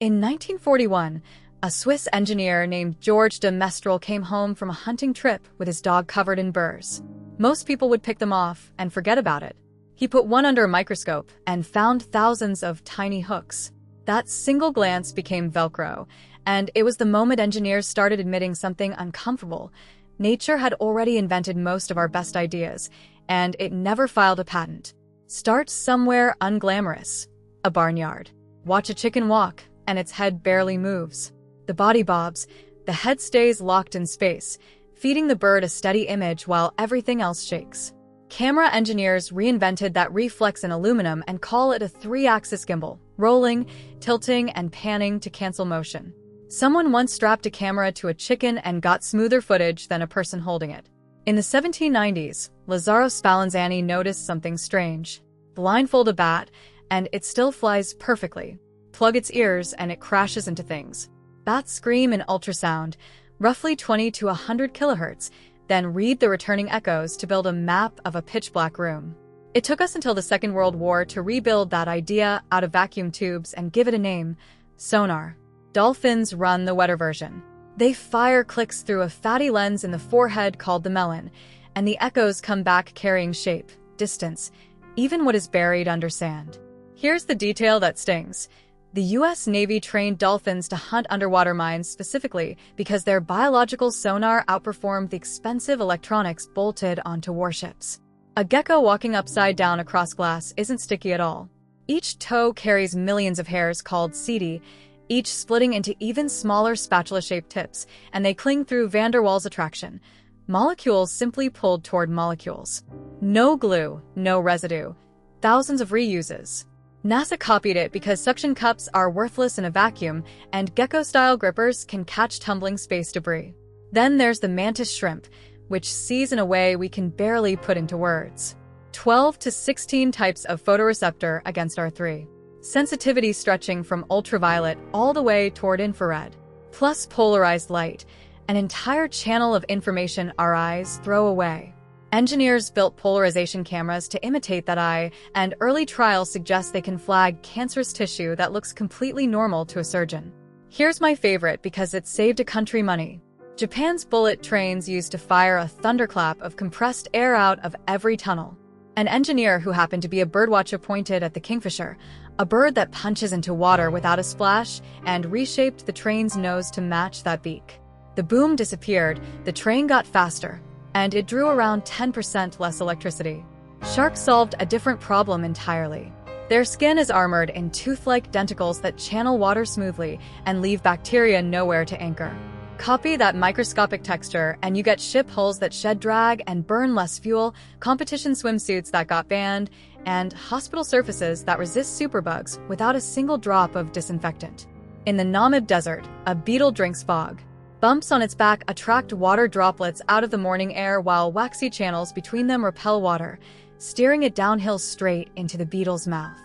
In 1941, a Swiss engineer named Georges de Mestral came home from a hunting trip with his dog covered in burrs. Most people would pick them off and forget about it. He put one under a microscope and found thousands of tiny hooks. That single glance became Velcro, and it was the moment engineers started admitting something uncomfortable. Nature had already invented most of our best ideas, and it never filed a patent. Start somewhere unglamorous. A barnyard. Watch a chicken walk, and its head barely moves. The body bobs, the head stays locked in space, feeding the bird a steady image while everything else shakes. Camera engineers reinvented that reflex in aluminum and call it a 3-axis gimbal, rolling, tilting, and panning to cancel motion. Someone once strapped a camera to a chicken and got smoother footage than a person holding it. In the 1790s, Lazzaro Spallanzani noticed something strange. Blindfold a bat, and it still flies perfectly. Plug its ears, and it crashes into things. Bats scream in ultrasound, roughly 20 to 100 kilohertz, then read the returning echoes to build a map of a pitch-black room. It took us until the Second World War to rebuild that idea out of vacuum tubes and give it a name: sonar. Dolphins run the wetter version. They fire clicks through a fatty lens in the forehead called the melon, and the echoes come back carrying shape, distance, even what is buried under sand. Here's the detail that stings. The U.S. Navy trained dolphins to hunt underwater mines specifically because their biological sonar outperformed the expensive electronics bolted onto warships. A gecko walking upside down across glass isn't sticky at all. Each toe carries millions of hairs called setae, each splitting into even smaller spatula-shaped tips, and they cling through van der Waals attraction. Molecules simply pulled toward molecules. No glue, no residue. Thousands of reuses. NASA copied it because suction cups are worthless in a vacuum, and gecko-style grippers can catch tumbling space debris. Then there's the mantis shrimp, which sees in a way we can barely put into words. 12 to 16 types of photoreceptor against our 3. Sensitivity stretching from ultraviolet all the way toward infrared. Plus polarized light, an entire channel of information our eyes throw away. Engineers built polarization cameras to imitate that eye, and early trials suggest they can flag cancerous tissue that looks completely normal to a surgeon. Here's my favorite because it saved a country money. Japan's bullet trains used to fire a thunderclap of compressed air out of every tunnel. An engineer who happened to be a birdwatcher pointed at the kingfisher, a bird that punches into water without a splash, and reshaped the train's nose to match that beak. The boom disappeared, the train got faster, and it drew around 10% less electricity. Sharks solved a different problem entirely. Their skin is armored in tooth-like denticles that channel water smoothly and leave bacteria nowhere to anchor. Copy that microscopic texture, and you get ship hulls that shed drag and burn less fuel, competition swimsuits that got banned, and hospital surfaces that resist superbugs without a single drop of disinfectant. In the Namib Desert, a beetle drinks fog. Bumps on its back attract water droplets out of the morning air while waxy channels between them repel water, steering it downhill straight into the beetle's mouth.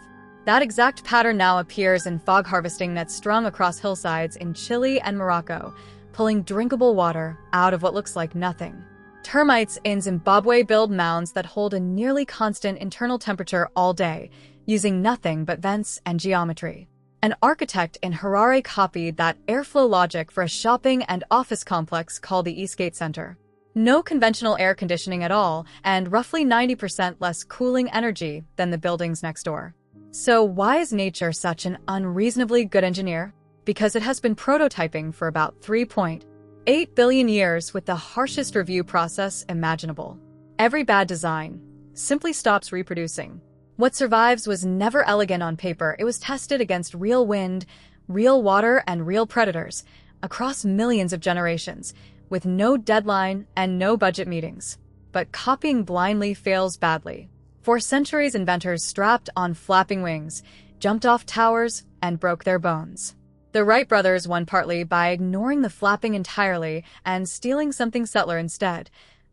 That exact pattern now appears in fog harvesting nets strung across hillsides in Chile and Morocco, pulling drinkable water out of what looks like nothing. Termites in Zimbabwe build mounds that hold a nearly constant internal temperature all day, using nothing but vents and geometry. An architect in Harare copied that airflow logic for a shopping and office complex called the Eastgate Center. No conventional air conditioning at all, and roughly 90% less cooling energy than the buildings next door. So why is nature such an unreasonably good engineer? Because it has been prototyping for about 3.8 billion years with the harshest review process imaginable. Every bad design simply stops reproducing. What survives was never elegant on paper. It was tested against real wind, real water, and real predators across millions of generations, with no deadline and no budget meetings. But copying blindly fails badly. For centuries, inventors strapped on flapping wings, jumped off towers, and broke their bones. The Wright brothers won partly by ignoring the flapping entirely and stealing something subtler instead,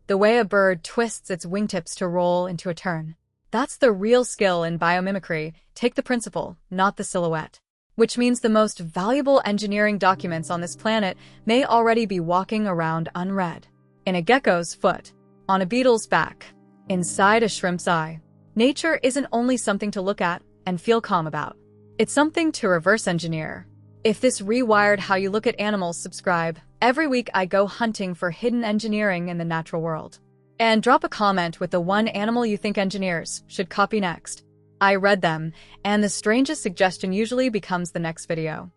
the way a bird twists its wingtips to roll into a turn. That's the real skill in biomimicry. Take the principle, not the silhouette. Which means the most valuable engineering documents on this planet may already be walking around unread. In a gecko's foot, on a beetle's back, inside a shrimp's eye. Nature isn't only something to look at and feel calm about. It's something to reverse engineer. If this rewired how you look at animals, subscribe. Every week I go hunting for hidden engineering in the natural world. And drop a comment with the one animal you think engineers should copy next. I read them, and the strangest suggestion usually becomes the next video.